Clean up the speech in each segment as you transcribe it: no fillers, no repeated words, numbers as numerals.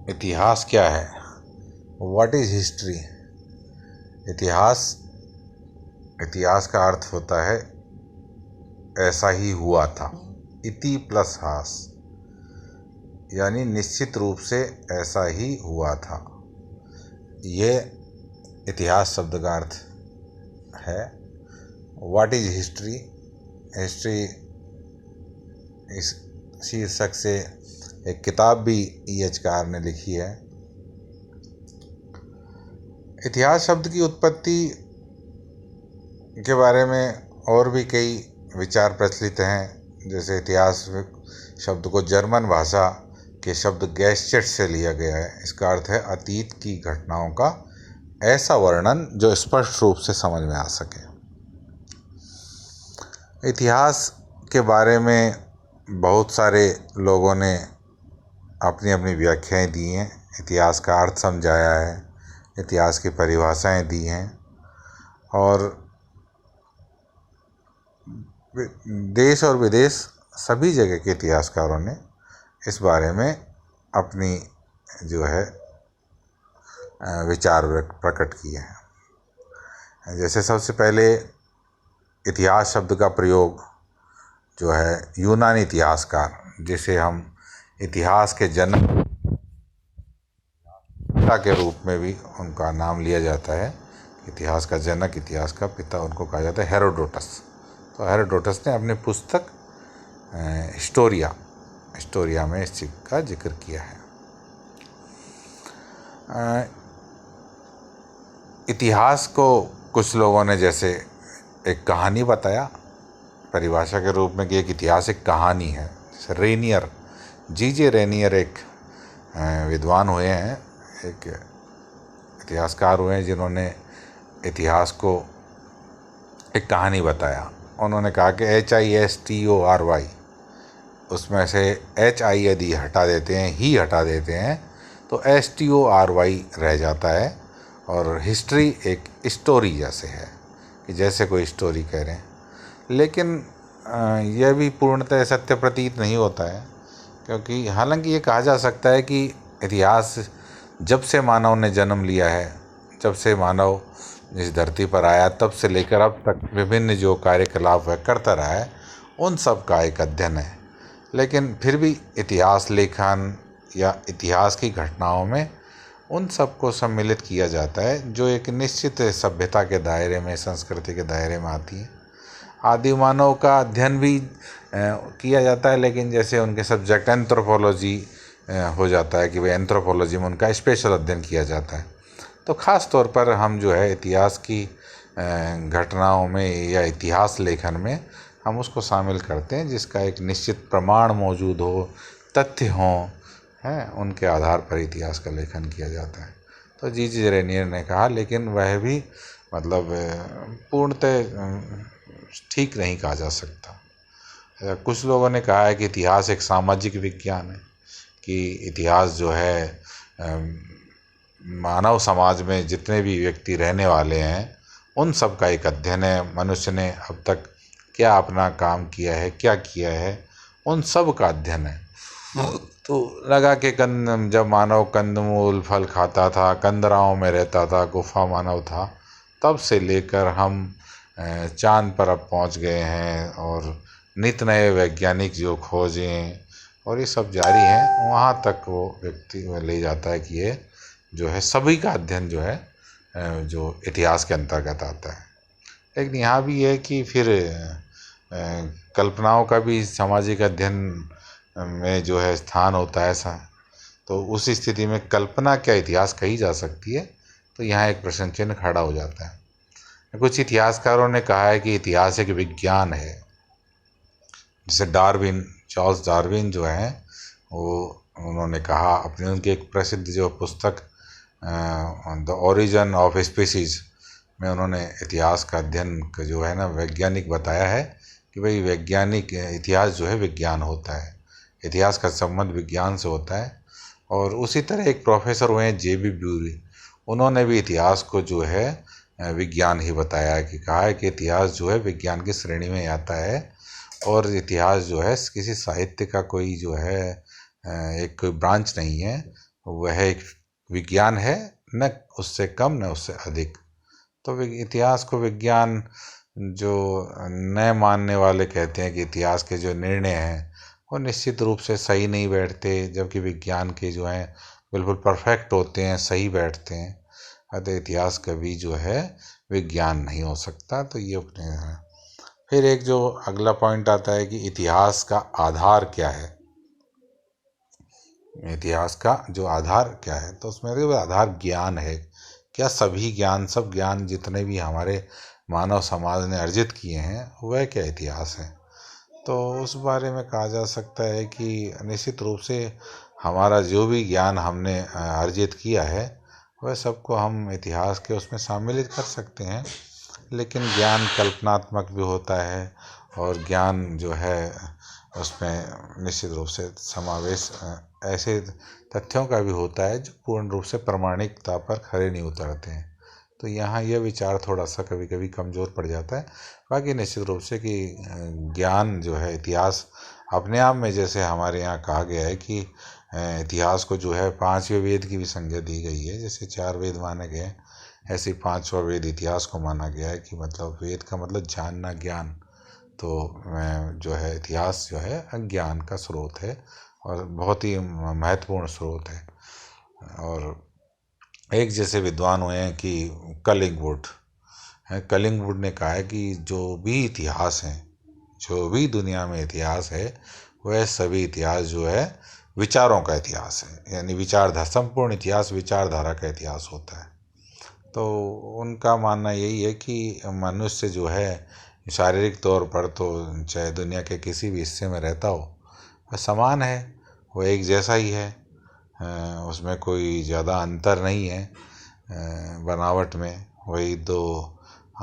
इतिहास क्या है? What is history? इतिहास इतिहास का अर्थ होता है ऐसा ही हुआ था। इति प्लस हास, यानी निश्चित रूप से ऐसा ही हुआ था। ये इतिहास शब्द का अर्थ है। What is history? हिस्ट्री इस शीर्षक से एक किताब भी E.H. कार ने लिखी है। इतिहास शब्द की उत्पत्ति के बारे में और भी कई विचार प्रचलित हैं। जैसे इतिहास शब्द को जर्मन भाषा के शब्द गैस्चेट से लिया गया है। इसका अर्थ है अतीत की घटनाओं का ऐसा वर्णन जो स्पष्ट रूप से समझ में आ सके। इतिहास के बारे में बहुत सारे लोगों ने अपनी अपनी व्याख्याएं दी हैं। इतिहास का अर्थ समझाया है, इतिहास की परिभाषाएं दी हैं, और देश और विदेश सभी जगह के इतिहासकारों ने इस बारे में अपनी जो है विचार प्रकट किए हैं। जैसे सबसे पहले इतिहास शब्द का प्रयोग जो है यूनानी इतिहासकार, जिसे हम इतिहास के जनक के रूप में भी उनका नाम लिया जाता है। इतिहास का जनक, इतिहास का पिता उनको कहा जाता है, हेरोडोटस। तो हेरोडोटस ने अपनी पुस्तक हिस्टोरिया में इस चीज़ का जिक्र किया है। इतिहास को कुछ लोगों ने जैसे एक कहानी बताया परिभाषा के रूप में कि एक इतिहास एक कहानी है। जैसे रेनियर, J.J. रेनियर एक विद्वान हुए हैं, एक इतिहासकार हुए हैं, जिन्होंने इतिहास को एक कहानी बताया। उन्होंने कहा कि HISTORY, उसमें से HI यदि हटा देते हैं, ही हटा देते हैं, तो STORY रह जाता है। और हिस्ट्री एक स्टोरी जैसे है, कि जैसे कोई स्टोरी कह रहे हैं। लेकिन यह भी पूर्णतः सत्य प्रतीत नहीं होता है, क्योंकि हालांकि ये कहा जा सकता है कि इतिहास जब से मानव ने जन्म लिया है, जब से मानव इस धरती पर आया, तब से लेकर अब तक विभिन्न जो कार्यकलाप वह करता रहा है, उन सब का एक अध्ययन है। लेकिन फिर भी इतिहास लेखन या इतिहास की घटनाओं में उन सब को सम्मिलित किया जाता है जो एक निश्चित सभ्यता के दायरे में, संस्कृति के दायरे में आती है। आदि मानव का अध्ययन भी किया जाता है, लेकिन जैसे उनके सब्जेक्ट एंथ्रोपोलॉजी हो जाता है कि भाई एंथ्रोपोलॉजी में उनका स्पेशल अध्ययन किया जाता है। तो ख़ास तौर पर हम जो है इतिहास की घटनाओं में या इतिहास लेखन में हम उसको शामिल करते हैं जिसका एक निश्चित प्रमाण मौजूद हो, तथ्य हों, हैं, उनके आधार पर इतिहास का लेखन किया जाता है। तो J.J. रेनियर ने कहा, लेकिन वह भी मतलब पूर्णतः ठीक नहीं कहा जा सकता। कुछ लोगों ने कहा है कि इतिहास एक सामाजिक विज्ञान है, कि इतिहास जो है मानव समाज में जितने भी व्यक्ति रहने वाले हैं उन सब का एक अध्ययन है। मनुष्य ने अब तक क्या अपना काम किया है, क्या किया है, उन सब का अध्ययन है। तो लगा कि जब मानव कंदमूल फल खाता था, कंदराओं में रहता था, गुफा मानव था, तब से लेकर हम चांद पर अब पहुंच गए हैं, और नित नए वैज्ञानिक जो खोजें और ये सब जारी हैं, वहाँ तक वो व्यक्ति ले जाता है कि ये जो है सभी का अध्ययन जो है जो इतिहास के अंतर्गत आता है। लेकिन यहाँ भी है कि फिर कल्पनाओं का भी सामाजिक अध्ययन में जो है स्थान होता है ऐसा। तो उस स्थिति में कल्पना क्या इतिहास कही जा सकती है? तो यहाँ एक प्रश्न चिन्ह खड़ा हो जाता है। कुछ इतिहासकारों ने कहा है कि इतिहास एक विज्ञान है। जैसे चार्ल्स डार्विन जो है, वो उन्होंने कहा अपनी उनकी एक प्रसिद्ध जो पुस्तक द ओरिजिन ऑफ स्पीसीज में उन्होंने इतिहास का अध्ययन जो है ना वैज्ञानिक बताया है कि भाई वैज्ञानिक इतिहास जो है विज्ञान होता है, इतिहास का संबंध विज्ञान से होता है। और उसी तरह एक प्रोफेसर हुए हैं J.B. ब्यूरी, उन्होंने भी इतिहास को जो है विज्ञान ही बताया है, कि कहा है कि इतिहास जो है विज्ञान की श्रेणी में आता है, और इतिहास जो है किसी साहित्य का कोई जो है एक कोई ब्रांच नहीं है, वह एक विज्ञान है, न उससे कम न उससे अधिक। तो इतिहास को विज्ञान जो न मानने वाले कहते हैं कि इतिहास के जो निर्णय हैं वो निश्चित रूप से सही नहीं बैठते, जबकि विज्ञान के जो हैं बिल्कुल परफेक्ट होते हैं, सही बैठते हैं। अतः इतिहास कभी जो है विज्ञान नहीं हो सकता। तो ये अपने है। फिर एक जो अगला पॉइंट आता है कि इतिहास का आधार क्या है। इतिहास का जो आधार क्या है, तो उसमें देखो आधार ज्ञान है। क्या सभी ज्ञान, सब ज्ञान जितने भी हमारे मानव समाज ने अर्जित किए हैं वह क्या इतिहास है। तो उस बारे में कहा जा सकता है कि निश्चित रूप से हमारा जो भी ज्ञान हमने अर्जित किया है वह सबको हम इतिहास के उसमें सम्मिलित कर सकते हैं। लेकिन ज्ञान कल्पनात्मक भी होता है और ज्ञान जो है उसमें निश्चित रूप से समावेश ऐसे तथ्यों का भी होता है जो पूर्ण रूप से प्रामाणिकता पर खरे नहीं उतरते हैं। तो यहाँ यह विचार थोड़ा सा कभी कभी कमज़ोर पड़ जाता है। बाकी निश्चित रूप से कि ज्ञान जो है, इतिहास अपने आप में, जैसे हमारे यहाँ कहा गया है कि इतिहास को जो है पांचवें वेद की भी संज्ञा दी गई है। जैसे 4 वेद माने गए ऐसे 5वां वेद इतिहास को माना गया है कि मतलब वेद का मतलब जानना, ज्ञान। तो जो है इतिहास जो है ज्ञान का स्रोत है और बहुत ही महत्वपूर्ण स्रोत है। और एक जैसे विद्वान हुए हैं कि कलिंगवुड है, कलिंगवुड ने कहा है कि जो भी इतिहास है, जो भी दुनिया में इतिहास है वह सभी इतिहास जो है विचारों का इतिहास है। यानी विचारधारा, संपूर्ण इतिहास विचारधारा का इतिहास होता है। तो उनका मानना यही है कि मनुष्य जो है शारीरिक तौर पर तो चाहे दुनिया के किसी भी हिस्से में रहता हो वह समान है, वह एक जैसा ही है। उसमें कोई ज़्यादा अंतर नहीं है बनावट में। वही 2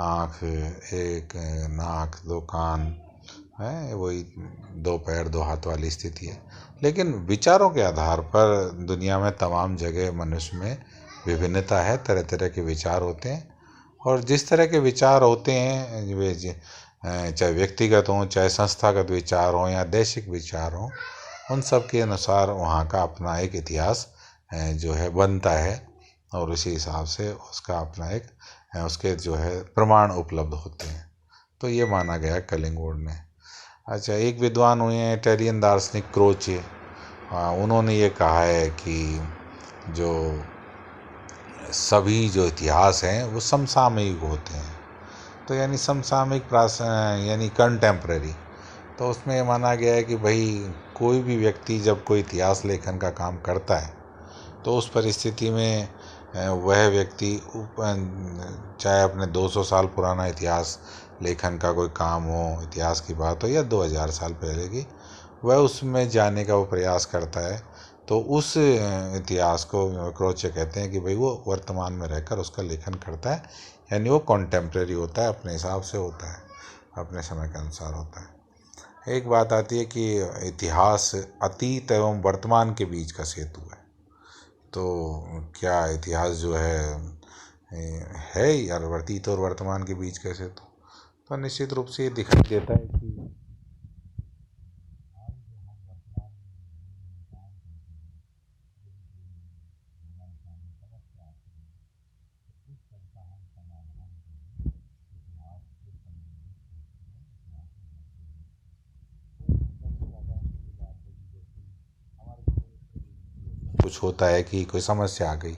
आँख, 1 नाक, 2 कान है, वही 2 पैर 2 हाथ वाली स्थिति है। लेकिन विचारों के आधार पर दुनिया में तमाम जगह मनुष्य में विभिन्नता है, तरह तरह के विचार होते हैं। और जिस तरह के विचार होते हैं वे चाहे व्यक्तिगत हों, चाहे संस्थागत विचार हों या देशिक विचार हों, उन सब के अनुसार वहाँ का अपना एक इतिहास जो है बनता है और उसी हिसाब से उसका अपना एक उसके जो है प्रमाण उपलब्ध होते हैं। तो ये माना गया कलिंगवुड ने। अच्छा, एक विद्वान हुए हैं इटालियन दार्शनिक क्रोचे। उन्होंने ये कहा है कि जो सभी जो इतिहास हैं वो समसामयिक होते हैं। तो यानी समसामयिक यानी कंटेम्प्रेरी। तो उसमें ये माना गया है कि भाई कोई भी व्यक्ति जब कोई इतिहास लेखन का काम करता है तो उस परिस्थिति में वह व्यक्ति चाहे अपने 200 साल पुराना इतिहास लेखन का कोई काम हो, इतिहास की बात हो, या 2000 साल पहले की, वह उसमें जाने का वो प्रयास करता है। तो उस इतिहास को क्रोचे कहते हैं कि भाई वो वर्तमान में रहकर उसका लेखन करता है। यानी वो कॉन्टेम्प्रेरी होता है, अपने हिसाब से होता है, अपने समय के अनुसार होता है। एक बात आती है कि इतिहास अतीत एवं वर्तमान के बीच का सेतु है। तो क्या इतिहास जो है यार अतीत और वर्तमान के बीच का सेतु? तो निश्चित रूप से ये दिखाई देता है कि कुछ होता है कि कोई समस्या आ गई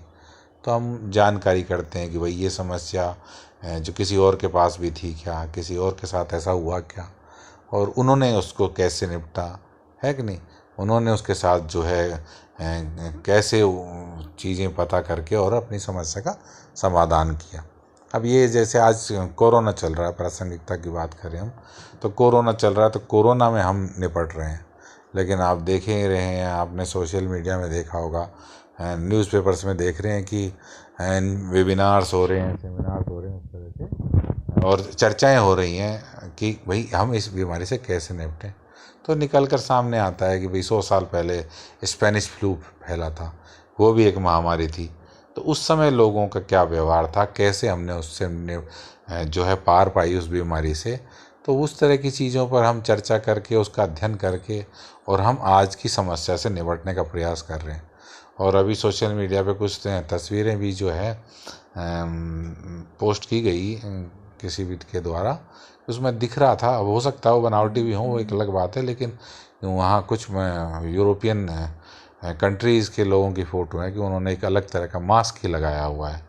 तो हम जानकारी करते हैं कि भाई ये समस्या जो किसी और के पास भी थी क्या, किसी और के साथ ऐसा हुआ क्या, और उन्होंने उसको कैसे निपटा, है कि नहीं। उन्होंने उसके साथ जो है कैसे चीज़ें पता करके और अपनी समस्या का समाधान किया। अब ये जैसे आज कोरोना चल रहा है, प्रासंगिकता की बात करें हम, तो कोरोना चल रहा है, तो कोरोना में हम निपट रहे हैं। लेकिन आप देख ही रहे हैं, आपने सोशल मीडिया में देखा होगा, न्यूज़पेपर्स में देख रहे हैं कि वेबिनार्स हो रहे हैं, सेमिनार्स हो रहे हैं, इस तरह से, और चर्चाएं हो रही हैं कि भाई हम इस बीमारी से कैसे निपटें। तो निकल कर सामने आता है कि भाई 100 साल पहले स्पेनिश फ्लू फैला था, वो भी एक महामारी थी। तो उस समय लोगों का क्या व्यवहार था, कैसे हमने उससे जो है पार पाई उस बीमारी से। तो उस तरह की चीज़ों पर हम चर्चा करके, उसका अध्ययन करके, और हम आज की समस्या से निपटने का प्रयास कर रहे हैं। और अभी सोशल मीडिया पे कुछ तस्वीरें भी जो है पोस्ट की गई किसी भी के द्वारा, उसमें दिख रहा था, अब हो सकता है वो बनावटी भी हो, वो एक अलग बात है, लेकिन वहाँ कुछ यूरोपियन कंट्रीज़ के लोगों की फ़ोटो है कि उन्होंने एक अलग तरह का मास्क ही लगाया हुआ है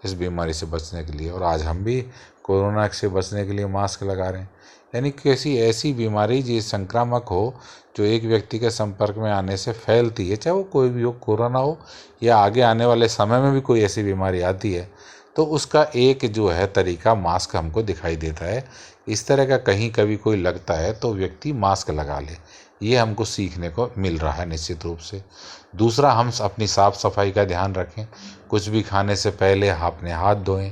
इस बीमारी से बचने के लिए, और आज हम भी कोरोना से बचने के लिए मास्क लगा रहे हैं। यानी किसी ऐसी बीमारी जो संक्रामक हो, जो एक व्यक्ति के संपर्क में आने से फैलती है, चाहे वो कोई भी हो, कोरोना हो या आगे आने वाले समय में भी कोई ऐसी बीमारी आती है, तो उसका एक जो है तरीका मास्क हमको दिखाई देता है। इस तरह का कहीं कभी कोई लगता है तो व्यक्ति मास्क लगा ले, ये हमको सीखने को मिल रहा है निश्चित रूप से। दूसरा, हम अपनी साफ़ सफाई का ध्यान रखें, कुछ भी खाने से पहले अपने हाथ धोएं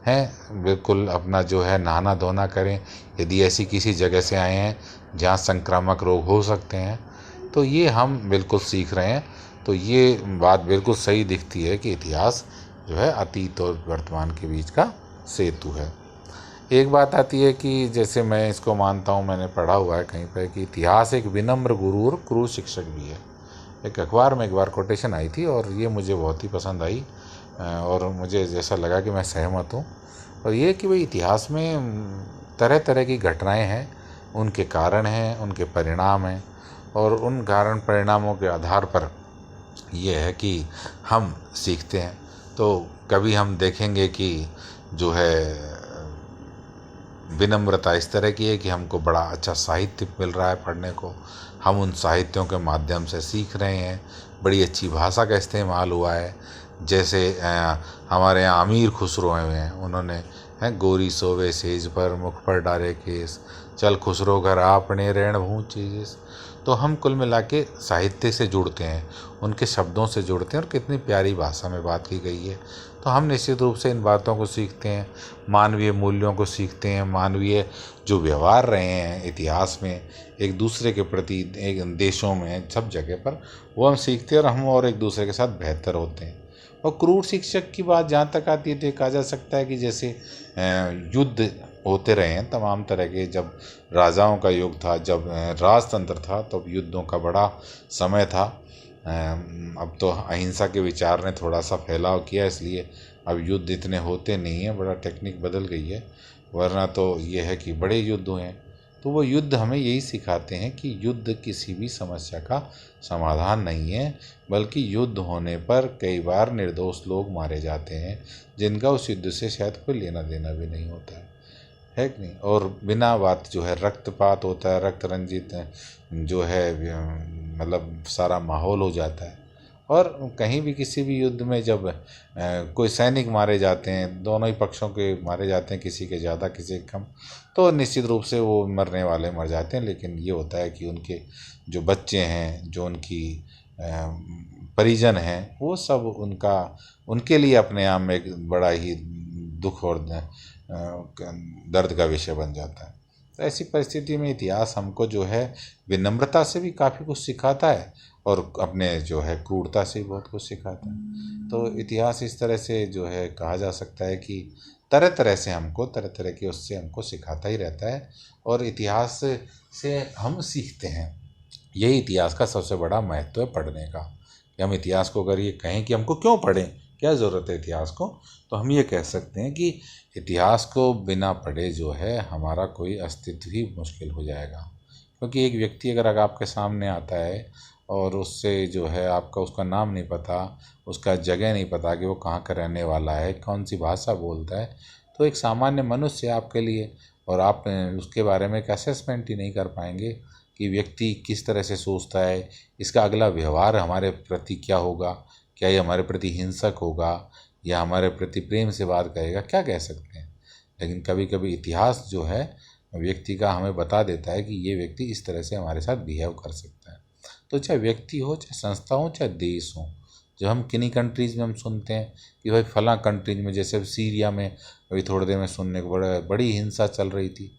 हैं, बिल्कुल अपना जो है नहाना धोना करें। यदि ऐसी किसी जगह से आए हैं जहाँ संक्रामक रोग हो सकते हैं, तो ये हम बिल्कुल सीख रहे हैं। तो ये बात बिल्कुल सही दिखती है कि इतिहास जो है अतीत और वर्तमान के बीच का सेतु है। एक बात आती है कि जैसे मैं इसको मानता हूँ, मैंने पढ़ा हुआ है कहीं पर कि इतिहास एक विनम्र गुरु और क्रूर शिक्षक भी है। एक अखबार में एक बार कोटेशन आई थी और ये मुझे बहुत ही पसंद आई, और मुझे जैसा लगा कि मैं सहमत हूँ। और ये कि भाई इतिहास में तरह तरह की घटनाएं हैं, उनके कारण हैं, उनके परिणाम हैं, और उन कारण परिणामों के आधार पर ये है कि हम सीखते हैं। तो कभी हम देखेंगे कि जो है विनम्रता इस तरह की है कि हमको बड़ा अच्छा साहित्य मिल रहा है पढ़ने को, हम उन साहित्यों के माध्यम से सीख रहे हैं, बड़ी अच्छी भाषा का इस्तेमाल हुआ है। जैसे हमारे यहाँ अमीर खुसरो हैं, उन्होंने गोरी सोवे सेज पर मुख पर डाले केस, चल खुसरो घर आपने ऋण भूचि जिस। तो हम कुल मिला के साहित्य से जुड़ते हैं, उनके शब्दों से जुड़ते हैं, और कितनी प्यारी भाषा में बात की गई है। तो हम निश्चित रूप से इन बातों को सीखते हैं, मानवीय मूल्यों को सीखते हैं, मानवीय जो व्यवहार रहे हैं इतिहास में एक दूसरे के प्रति, एक देशों में, सब जगह पर, वो हम सीखते हैं, और हम और एक दूसरे के साथ बेहतर होते हैं। और क्रूर शिक्षक की बात जहाँ तक आती है तो कहा जा सकता है कि जैसे युद्ध होते रहे हैं तमाम तरह के, जब राजाओं का युग था, जब राजतंत्र था, तब युद्धों का बड़ा समय था। अब तो अहिंसा के विचार ने थोड़ा सा फैलाव किया, इसलिए अब युद्ध इतने होते नहीं हैं, बड़ा टेक्निक बदल गई है, वरना तो ये है कि बड़े युद्ध हुए हैं। तो वो युद्ध हमें यही सिखाते हैं कि युद्ध किसी भी समस्या का समाधान नहीं है, बल्कि युद्ध होने पर कई बार निर्दोष लोग मारे जाते हैं, जिनका उस युद्ध से शायद कोई लेना देना भी नहीं होता है कि नहीं। और बिना बात जो है रक्तपात होता है, रक्त रंजित जो है मतलब सारा माहौल हो जाता है। और कहीं भी किसी भी युद्ध में जब कोई सैनिक मारे जाते हैं, दोनों ही पक्षों के मारे जाते हैं, किसी के ज़्यादा किसी के कम, तो निश्चित रूप से वो मरने वाले मर जाते हैं। लेकिन ये होता है कि उनके जो बच्चे हैं, जो उनकी परिजन हैं, वो सब उनके लिए अपने आप में एक बड़ा ही दुख और दर्द का विषय बन जाता है। तो ऐसी परिस्थिति में इतिहास हमको जो है विनम्रता से भी काफ़ी कुछ सिखाता है, और अपने जो है क्रूरता से भी बहुत कुछ सिखाता है। तो इतिहास इस तरह से जो है कहा जा सकता है कि तरह तरह से हमको तरह तरह के उससे हमको सिखाता ही रहता है, और इतिहास से हम सीखते हैं। यही इतिहास का सबसे बड़ा महत्व है पढ़ने का, कि हम इतिहास को अगर ये कहें कि हमको क्यों पढ़ें, क्या ज़रूरत है इतिहास को, तो हम ये कह सकते हैं कि इतिहास को बिना पढ़े जो है हमारा कोई अस्तित्व ही मुश्किल हो जाएगा। क्योंकि एक व्यक्ति अगर आपके सामने आता है और उससे जो है आपका उसका नाम नहीं पता, उसका जगह नहीं पता कि वो कहाँ का रहने वाला है, कौन सी भाषा बोलता है, तो एक सामान्य मनुष्य आपके लिए, और आप उसके बारे में एक असेसमेंट ही नहीं कर पाएंगे कि व्यक्ति किस तरह से सोचता है, इसका अगला व्यवहार हमारे प्रति क्या होगा, क्या ये हमारे प्रति हिंसक होगा या हमारे प्रति प्रेम से बात करेगा, क्या कह सकते हैं। लेकिन कभी कभी इतिहास जो है व्यक्ति का हमें बता देता है कि ये व्यक्ति इस तरह से हमारे साथ बिहेव कर सकता है। तो चाहे व्यक्ति हो, चाहे संस्था हो, चाहे देश हो, जो हम किन्हीं कंट्रीज़ में हम सुनते हैं कि भाई फलां कंट्रीज में, जैसे सीरिया में अभी थोड़ी देर में सुनने को बड़ी हिंसा चल रही थी,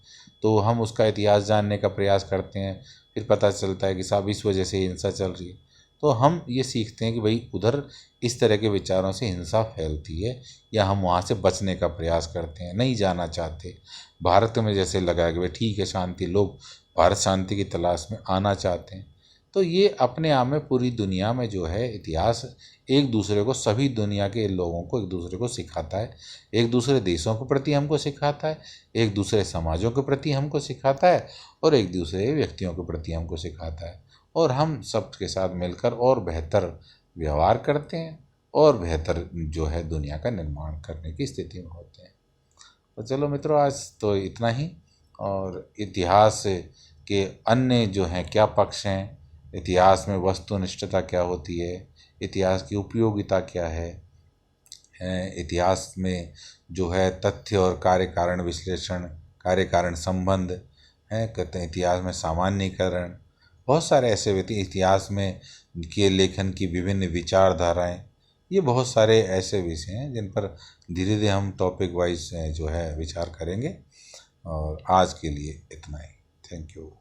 तो हम उसका इतिहास जानने का प्रयास करते हैं, फिर पता चलता है कि साहब इस वजह से हिंसा चल रही है। तो हम ये सीखते हैं कि भाई उधर इस तरह के विचारों से हिंसा फैलती है, या हम वहाँ से बचने का प्रयास करते हैं, नहीं जाना चाहते। भारत में जैसे लगा कि भाई ठीक है शांति, लोग भारत शांति की तलाश में आना चाहते हैं। तो ये अपने आप में पूरी दुनिया में जो है इतिहास एक दूसरे को, सभी दुनिया के लोगों को एक दूसरे को सिखाता है, एक दूसरे देशों के प्रति हमको सिखाता है, एक दूसरे समाजों के प्रति हमको सिखाता है और एक दूसरे व्यक्तियों के प्रति हमको सिखाता है। और हम सबके साथ मिलकर और बेहतर व्यवहार करते हैं और बेहतर जो है दुनिया का निर्माण करने की स्थिति में होते हैं। तो चलो मित्रों, आज तो इतना ही। और इतिहास के अन्य जो हैं क्या पक्ष हैं, इतिहास में वस्तुनिष्ठता क्या होती है, इतिहास की उपयोगिता क्या है, इतिहास में जो है तथ्य और कार्य कारण विश्लेषण, कार्य कारण संबंध हैं, कहते हैं इतिहास में सामान्यीकरण, बहुत सारे ऐसे इतिहास में के लेखन की विभिन्न विचारधाराएं, ये बहुत सारे ऐसे विषय हैं जिन पर धीरे धीरे हम टॉपिक वाइज जो है विचार करेंगे। और आज के लिए इतना ही। Thank you.